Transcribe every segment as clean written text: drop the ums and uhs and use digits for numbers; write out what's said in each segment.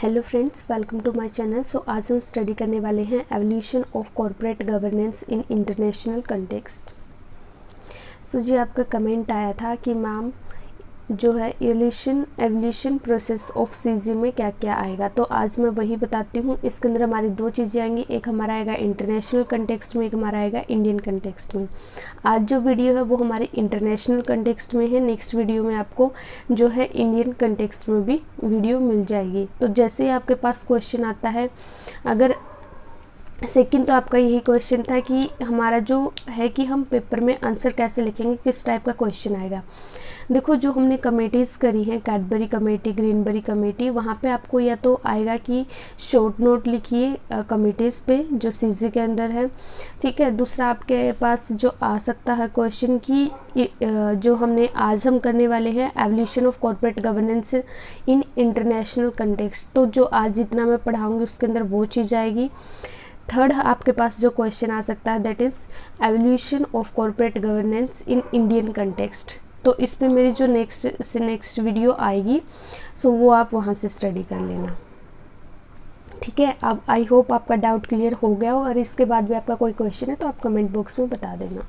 Hello friends, welcome to my channel. So आज हम study करने वाले हैं evolution of corporate governance in international context. So जी आपका कमेंट आया था कि मैम जो है एवोल्यूशन प्रोसेस ऑफ सीजी में क्या क्या आएगा, तो आज मैं वही बताती हूँ। इसके अंदर हमारी दो चीज़ें आएंगी, एक हमारा आएगा इंटरनेशनल कंटेक्स्ट में, एक हमारा आएगा इंडियन कंटेक्स्ट में। आज जो वीडियो है वो हमारी इंटरनेशनल कंटेक्स्ट में है, नेक्स्ट वीडियो में आपको जो है इंडियन कंटेक्स्ट में भी वीडियो मिल जाएगी। तो जैसे ही आपके पास क्वेश्चन आता है, अगर सेकंड तो आपका यही क्वेश्चन था कि हमारा जो है कि हम पेपर में आंसर कैसे लिखेंगे, किस टाइप का क्वेश्चन आएगा। देखो, जो हमने कमेटीज़ करी हैं, कैडबरी कमेटी, ग्रीनबरी कमेटी, वहाँ पे आपको या तो आएगा कि शॉर्ट नोट लिखिए कमेटीज़ पे जो सीजी के अंदर है, ठीक है। दूसरा आपके पास जो आ सकता है क्वेश्चन कि जो हमने आज हम करने वाले हैं evolution of corporate governance in international context, तो जो आज जितना मैं पढ़ाऊँगी उसके अंदर वो चीज़ आएगी। थर्ड आपके पास जो क्वेश्चन आ सकता है that is evolution of corporate governance in Indian context. तो इस पे मेरी जो नेक्स्ट वीडियो आएगी, सो वो आप वहाँ से स्टडी कर लेना, ठीक है। अब आई होप आपका डाउट क्लियर हो गया हो। और इसके बाद भी आपका कोई क्वेश्चन है तो आप कमेंट बॉक्स में बता देना।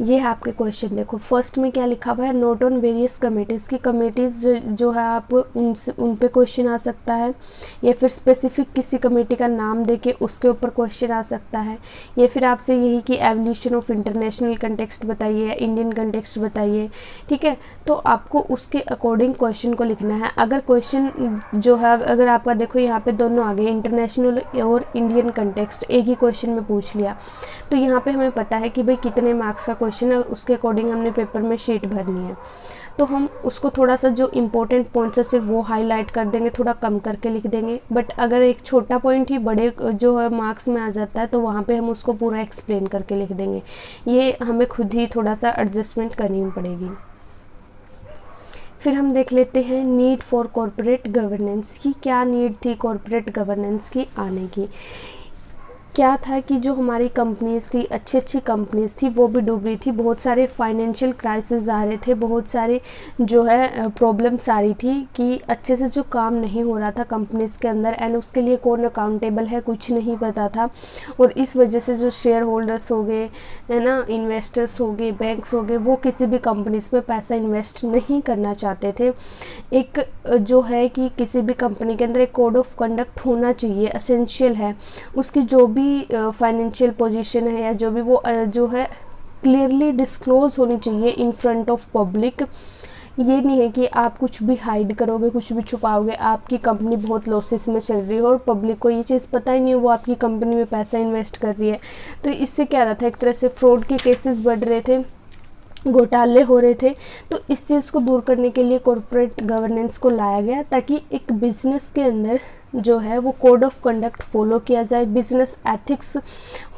ये है आपके क्वेश्चन। देखो फर्स्ट में क्या लिखा हुआ है, नोट ऑन वेरियस कमेटीज़ की कमेटीज़ जो है आप उन पे क्वेश्चन आ सकता है, या फिर स्पेसिफिक किसी कमेटी का नाम देके उसके ऊपर क्वेश्चन आ सकता है, या फिर आपसे यही कि एवोल्यूशन ऑफ इंटरनेशनल कंटेक्स्ट बताइए, इंडियन कंटेक्स्ट बताइए, ठीक है। तो आपको उसके अकॉर्डिंग क्वेश्चन को लिखना है। अगर क्वेश्चन जो है, अगर आपका देखो यहाँ पे दोनों आ गए, इंटरनेशनल और इंडियन कंटेक्स्ट एक ही क्वेश्चन में पूछ लिया, तो यहाँ पे हमें पता है कि भाई कितने मार्क्स का क्वेश्चन है, उसके अकॉर्डिंग हमने पेपर में शीट भरनी है। तो हम उसको थोड़ा सा जो इम्पोर्टेंट पॉइंट्स है सिर्फ वो हाईलाइट कर देंगे, थोड़ा कम करके लिख देंगे। बट अगर एक छोटा पॉइंट ही बड़े जो है मार्क्स में आ जाता है, तो वहाँ पे हम उसको पूरा एक्सप्लेन करके लिख देंगे। ये हमें खुद ही थोड़ा सा एडजस्टमेंट करनी पड़ेगी। फिर हम देख लेते हैं नीड फॉर कॉर्पोरेट गवर्नेंस की। क्या नीड थी कॉर्पोरेट गवर्नेंस की आने की? क्या था कि जो हमारी कंपनीज़ थी, अच्छी अच्छी कंपनीज़ थी, वो भी डूब रही थी। बहुत सारे फाइनेंशियल क्राइसिस आ रहे थे, बहुत सारे जो है प्रॉब्लम्स आ रही थी कि अच्छे से जो काम नहीं हो रहा था कंपनीज़ के अंदर, एंड उसके लिए कौन अकाउंटेबल है कुछ नहीं पता था। और इस वजह से जो शेयर होल्डर्स हो गए, है ना, इन्वेस्टर्स हो गए, बैंक्स हो गए, वो किसी भी कंपनीज़ में पैसा इन्वेस्ट नहीं करना चाहते थे। एक जो है कि किसी भी कंपनी के अंदर एक कोड ऑफ कंडक्ट होना चाहिए, एसेंशियल है। उसकी जो भी फाइनेंशियल पोजीशन है या जो भी वो जो है क्लियरली डिस्क्लोज होनी चाहिए इन फ्रंट ऑफ पब्लिक। ये नहीं है कि आप कुछ भी हाइड करोगे, कुछ भी छुपाओगे, आपकी कंपनी बहुत लॉसेस में चल रही है और पब्लिक को ये चीज़ पता ही नहीं है वो आपकी कंपनी में पैसा इन्वेस्ट कर रही है। तो इससे क्या रहा था, एक तरह से फ्रॉड के केसेस बढ़ रहे थे, घोटाले हो रहे थे। तो इस चीज़ को दूर करने के लिए कॉर्पोरेट गवर्नेंस को लाया गया, ताकि एक बिजनेस के अंदर जो है वो कोड ऑफ कंडक्ट फॉलो किया जाए, बिजनेस एथिक्स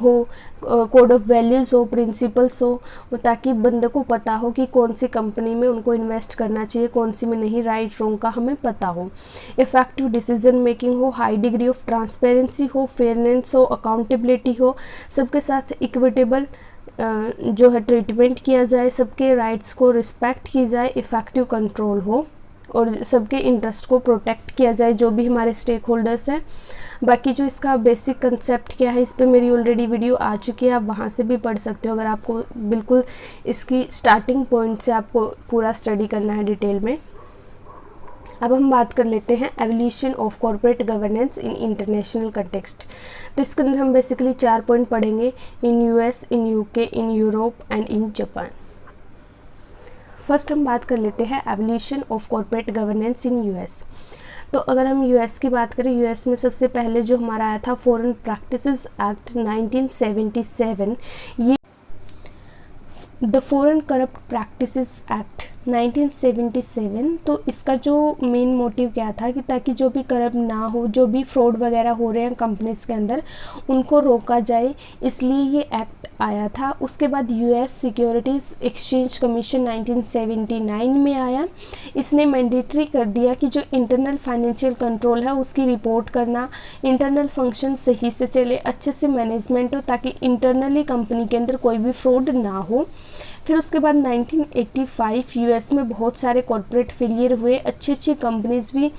हो, कोड ऑफ वैल्यूज़ हो, प्रिंसिपल्स हो, ताकि बंदे को पता हो कि कौन सी कंपनी में उनको इन्वेस्ट करना चाहिए, कौन सी में नहीं, राइट रॉन्ग का हमें पता हो। इफेक्टिव डिसीजन मेकिंग हो, हाई डिग्री ऑफ ट्रांसपेरेंसी हो, फेयरनेस हो, अकाउंटेबिलिटी हो, सबके साथ इक्विटेबल जो है ट्रीटमेंट किया जाए, सबके राइट्स को रिस्पेक्ट की जाए, इफ़ेक्टिव कंट्रोल हो और सबके इंटरेस्ट को प्रोटेक्ट किया जाए, जो भी हमारे स्टेक होल्डर्स हैं। बाकी जो इसका बेसिक कंसेप्ट क्या है, इस पे मेरी ऑलरेडी वीडियो आ चुकी है, आप वहाँ से भी पढ़ सकते हो अगर आपको बिल्कुल इसकी स्टार्टिंग पॉइंट से आपको पूरा स्टडी करना है डिटेल में। अब हम बात कर लेते हैं evolution of corporate governance in international context. तो इसके अंदर हम बेसिकली 4 पॉइंट पढ़ेंगे, in US, in UK, in Europe and in Japan. First हम बात कर लेते हैं evolution of corporate governance in US. तो अगर हम यूएस की बात करें, यूएस में सबसे पहले जो हमारा आया था फॉरेन प्रैक्टिसेस एक्ट 1977, ये the foreign corrupt practices act 1977। तो इसका जो मेन मोटिव क्या था कि ताकि जो भी करप्ट ना हो, जो भी फ्रॉड वगैरह हो रहे हैं कंपनीज के अंदर, उनको रोका जाए, इसलिए ये एक्ट आया था। उसके बाद यूएस सिक्योरिटीज़ एक्सचेंज कमीशन 1979 में आया। इसने मैंडेटरी कर दिया कि जो इंटरनल फाइनेंशियल कंट्रोल है उसकी रिपोर्ट करना, इंटरनल फंक्शन सही से चले, अच्छे से मैनेजमेंट हो, ताकि इंटरनली कंपनी के अंदर कोई भी फ्रॉड ना हो। फिर उसके बाद 1985 यूएस में बहुत सारे कॉरपोरेट फेलियर हुए, अच्छी अच्छी कंपनीज भी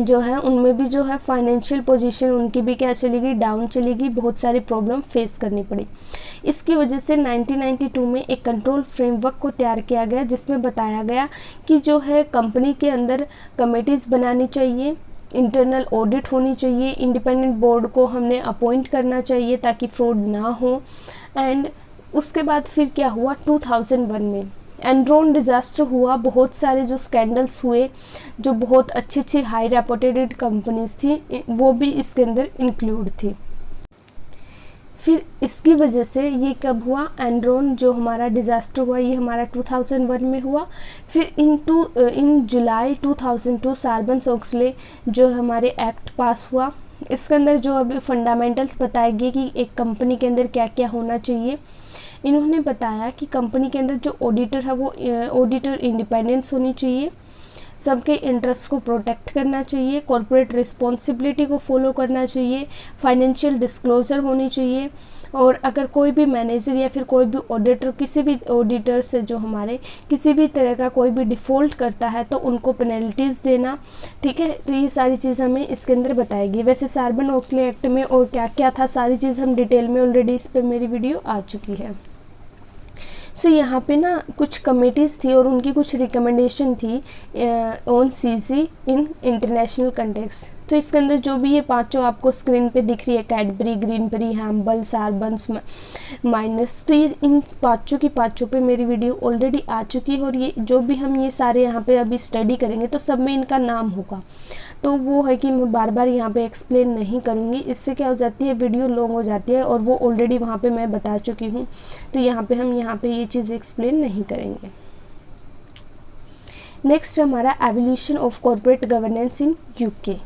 जो है उनमें भी जो है फाइनेंशियल पोजीशन उनकी भी क्या चली गई, डाउन चली गई, बहुत सारी प्रॉब्लम फेस करनी पड़ी। इसकी वजह से 1992 में एक कंट्रोल फ्रेमवर्क को तैयार किया गया, जिसमें बताया गया कि जो है कंपनी के अंदर कमेटीज़ बनानी चाहिए, इंटरनल ऑडिट होनी चाहिए, इंडिपेंडेंट बोर्ड को हमने अपॉइंट करना चाहिए ताकि फ्रॉड ना हो। एंड उसके बाद फिर क्या हुआ, 2001 में एनरॉन डिज़ास्टर हुआ, बहुत सारे जो स्कैंडल्स हुए, जो बहुत अच्छी अच्छी हाई रेपुटेड कंपनीज थी वो भी इसके अंदर इंक्लूड थी। फिर इसकी वजह से ये कब हुआ, एनरॉन जो हमारा डिज़ास्टर हुआ ये हमारा 2001 में हुआ। फिर इन जुलाई 2002 सार्बन-ओक्सले जो हमारे एक्ट पास हुआ, इसके अंदर जो अभी फंडामेंटल्स बताए गए कि एक कंपनी के अंदर क्या क्या होना चाहिए। इन्होंने बताया कि कंपनी के अंदर जो ऑडिटर है वो ऑडिटर इंडिपेंडेंस होनी चाहिए, सबके इंटरेस्ट को प्रोटेक्ट करना चाहिए, कॉर्पोरेट रिस्पॉन्सिबिलिटी को फॉलो करना चाहिए, फाइनेंशियल डिस्क्लोजर होनी चाहिए, और अगर कोई भी मैनेजर या फिर कोई भी ऑडिटर किसी भी ऑडिटर से जो हमारे किसी भी तरह का कोई भी डिफ़ॉल्ट करता है तो उनको पेनल्टीज़ देना। ठीक है, तो ये सारी चीज़ हमें इसके अंदर बताएगी। वैसे सार्बन-ओक्सले एक्ट में और क्या क्या था सारी चीज़ हम डिटेल में ऑलरेडी इस पर मेरी वीडियो आ चुकी है। सो यहाँ पे ना कुछ कमेटीज़ थी और उनकी कुछ रिकमेंडेशन थी on CG in international context. तो इसके अंदर जो भी ये पांचों आपको स्क्रीन पे दिख रही है, कैडबरी, ग्रीनबरी, हैम्बल, सार्बन्स, माइनस, तो ये इन पाँचों पे मेरी वीडियो ऑलरेडी आ चुकी है, और ये जो भी हम ये सारे यहाँ पे अभी स्टडी करेंगे तो सब में इनका नाम होगा। तो वो है कि मैं बार बार यहाँ पे एक्सप्लेन नहीं करूँगी, इससे क्या हो जाती है वीडियो लॉन्ग हो जाती है, और वो ऑलरेडी वहाँ पे मैं बता चुकी हूँ, तो यहाँ पे ये चीज़ एक्सप्लेन नहीं करेंगे। नेक्स्ट हमारा evolution of corporate governance in UK.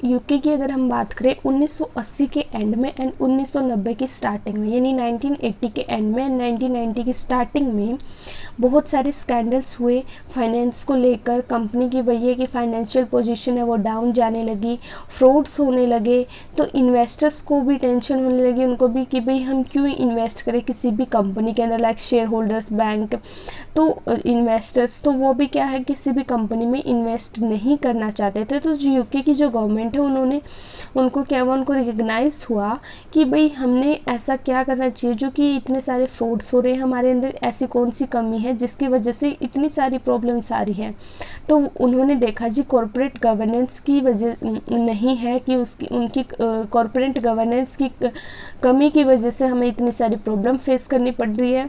UK की अगर हम बात करें 1980 के एंड में एंड 1990 की स्टार्टिंग में, यानी 1980 के एंड में एंड 1990 की स्टार्टिंग में बहुत सारे स्कैंडल्स हुए फाइनेंस को लेकर। कंपनी की वही है कि फाइनेंशियल पोजीशन है वो डाउन जाने लगी, फ्रॉड्स होने लगे, तो इन्वेस्टर्स को भी टेंशन होने लगी, उनको भी कि भाई हम क्यों इन्वेस्ट करें किसी भी कंपनी के अंदर, लाइक शेयर होल्डर्स, बैंक, तो इन्वेस्टर्स तो वो भी क्या है किसी भी कंपनी में इन्वेस्ट नहीं करना चाहते थे। तो यूके की जो गवर्नमेंट है उनको रिकग्नाइज हुआ कि भाई हमने ऐसा क्या करना चाहिए, जो कि इतने सारे फ्रॉड्स हो रहे हैं हमारे अंदर, ऐसी कौन सी कमी है जिसकी वजह से इतनी सारी प्रॉब्लम्स आ रही हैं। तो उन्होंने देखा जी कॉर्पोरेट गवर्नेंस की वजह नहीं है कि उनकी कॉर्पोरेट गवर्नेंस की कमी की वजह से हमें इतनी सारी प्रॉब्लम फेस करनी पड़ रही है।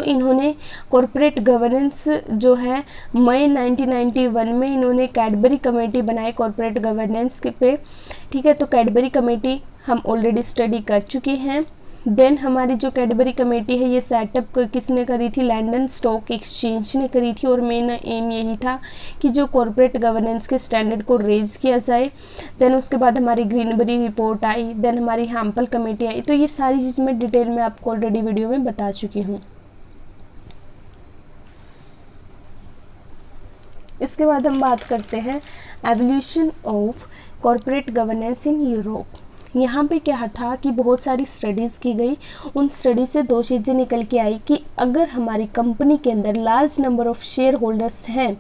इन्होंने कॉर्पोरेट गवर्नेंस जो है मई 1991 में इन्होंने कैडबरी कमेटी बनाई कॉर्पोरेट गवर्नेंस के पे। ठीक है, तो कैडबरी कमेटी हम ऑलरेडी स्टडी कर चुके हैं। देन हमारी जो कैडबरी कमेटी है ये सेटअप किसने करी थी, लंदन स्टॉक एक्सचेंज ने करी थी, और मेन एम यही था कि जो कॉर्पोरेट गवर्नेंस के स्टैंडर्ड को रेज किया जाए। देन उसके बाद हमारी ग्रीनबरी रिपोर्ट आई, देन हमारी हैम्पल कमेटी आई। तो ये सारी चीज़ मैं डिटेल में आपको ऑलरेडी वीडियो में बता चुकी हूँ। इसके बाद हम बात करते हैं evolution of corporate governance in Europe. यहाँ पे क्या था कि बहुत सारी स्टडीज़ की गई, उन स्टडी से दो चीज़ें निकल के आई कि अगर हमारी कंपनी के अंदर large number of share holders हैं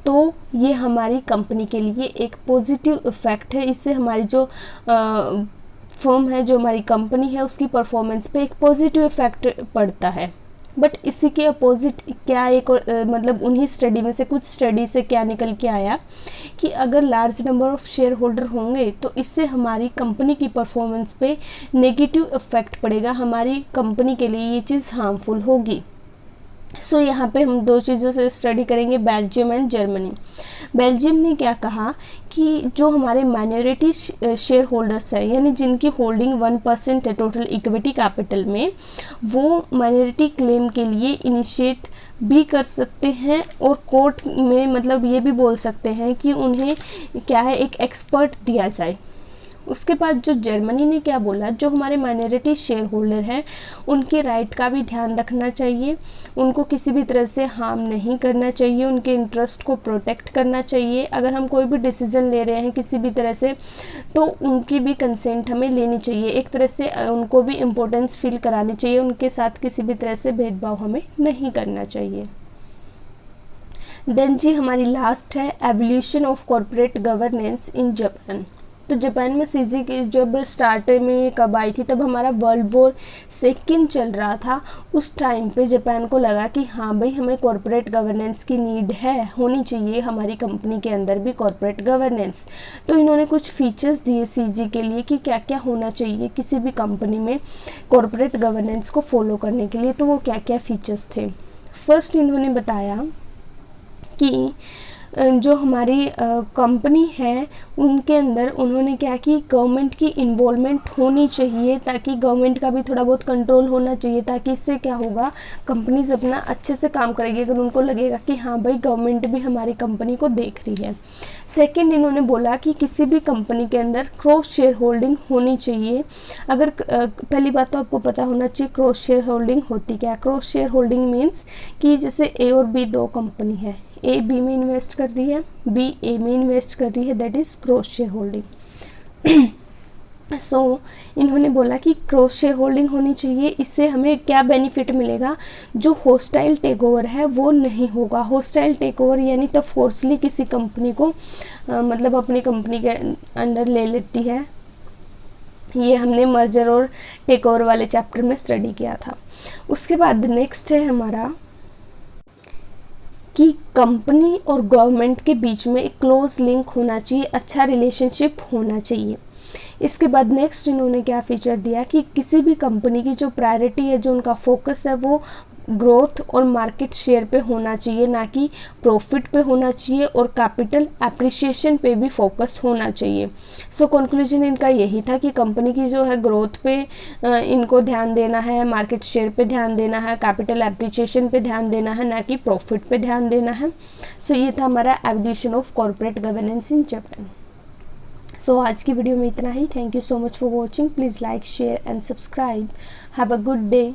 तो ये हमारी कंपनी के लिए एक पॉजिटिव इफ़ेक्ट है, इससे हमारी जो फर्म है, जो हमारी कंपनी है, उसकी परफॉर्मेंस पे एक पॉजिटिव इफ़ेक्ट पड़ता है। बट इसी के अपोजिट क्या एक मतलब उन्हीं स्टडी में से कुछ स्टडी से क्या निकल के आया कि अगर large number of share holder होंगे तो इससे हमारी कंपनी की परफॉर्मेंस पे नेगेटिव इफेक्ट पड़ेगा, हमारी कंपनी के लिए ये चीज़ हार्मफुल होगी। यहाँ पे हम दो चीज़ों से स्टडी करेंगे, बेल्जियम एंड जर्मनी। बेल्जियम ने क्या कहा कि जो हमारे माइनॉरिटी शेयर होल्डर्स हैं, यानी जिनकी होल्डिंग 1% है टोटल इक्विटी कैपिटल में, वो माइनॉरिटी क्लेम के लिए इनिशिएट भी कर सकते हैं और कोर्ट में मतलब ये भी बोल सकते हैं कि उन्हें क्या है एक एक्सपर्ट दिया जाए। उसके बाद जो जर्मनी ने क्या बोला, जो हमारे माइनॉरिटी शेयर होल्डर हैं उनके राइट का भी ध्यान रखना चाहिए, उनको किसी भी तरह से हार्म नहीं करना चाहिए, उनके इंटरेस्ट को प्रोटेक्ट करना चाहिए। अगर हम कोई भी डिसीजन ले रहे हैं किसी भी तरह से तो उनकी भी कंसेंट हमें लेनी चाहिए, एक तरह से उनको भी इम्पोर्टेंस फील करानी चाहिए, उनके साथ किसी भी तरह से भेदभाव हमें नहीं करना चाहिए। देन जी हमारी लास्ट है evolution of corporate governance in Japan. तो जापान में सीजी की जब स्टार्ट में कब आई थी, तब हमारा वर्ल्ड वॉर सेकेंड चल रहा था। उस टाइम पे जापान को लगा कि हाँ भाई हमें कॉर्पोरेट गवर्नेंस की नीड है, होनी चाहिए हमारी कंपनी के अंदर भी कॉर्पोरेट गवर्नेंस। तो इन्होंने कुछ फीचर्स दिए सीजी के लिए कि क्या क्या होना चाहिए किसी भी कंपनी में कॉर्पोरेट गवर्नेंस को फॉलो करने के लिए। तो वो क्या क्या फीचर्स थे। फर्स्ट इन्होंने बताया कि जो हमारी कंपनी है उनके अंदर उन्होंने क्या कि गवर्नमेंट की इन्वॉल्वमेंट होनी चाहिए, ताकि गवर्नमेंट का भी थोड़ा बहुत कंट्रोल होना चाहिए, ताकि इससे क्या होगा कंपनीज अपना अच्छे से काम करेगी अगर उनको लगेगा कि हाँ भाई गवर्नमेंट भी हमारी कंपनी को देख रही है। सेकंड इन्होंने बोला कि किसी भी कंपनी के अंदर क्रॉस शेयर होल्डिंग होनी चाहिए। अगर पहली बात तो आपको पता होना चाहिए क्रॉस शेयर होल्डिंग होती क्या है। क्रॉस शेयर होल्डिंग मीन्स कि जैसे ए और बी दो कंपनी है, ए बी में इन्वेस्ट कर रही है, बी ए में इन्वेस्ट कर रही है, that is cross shareholding. So इन्होंने बोला कि क्रॉस शेयर होल्डिंग होनी चाहिए। इससे हमें क्या बेनिफिट मिलेगा, जो होस्टाइल टेक ओवर है वो नहीं होगा। होस्टाइल टेक ओवर यानी तो फोर्सली किसी कंपनी को मतलब अपनी कंपनी के अंडर ले लेती है। ये हमने मर्जर और टेक ओवर वाले चैप्टर में स्टडी किया था। उसके बाद नेक्स्ट है हमारा कि कंपनी और गवर्नमेंट के बीच में एक क्लोज लिंक होना चाहिए, अच्छा रिलेशनशिप होना चाहिए। इसके बाद नेक्स्ट इन्होंने क्या फीचर दिया कि किसी भी कंपनी की जो प्रायोरिटी है, जो उनका फोकस है वो ग्रोथ और मार्केट शेयर पे होना चाहिए, ना कि प्रॉफिट पे होना चाहिए, और कैपिटल एप्रिसिएशन पे भी फोकस होना चाहिए। सो कंक्लूजन इनका यही था कि कंपनी की जो है ग्रोथ पे इनको ध्यान देना है, मार्केट शेयर पे ध्यान देना है, कैपिटल एप्रिसिएशन पे ध्यान देना है, ना कि प्रॉफिट पे ध्यान देना है। सो ये था हमारा evolution of corporate governance in Japan. So आज की वीडियो में इतना ही। Thank you so much for watching. Please like share and subscribe. Have a good day.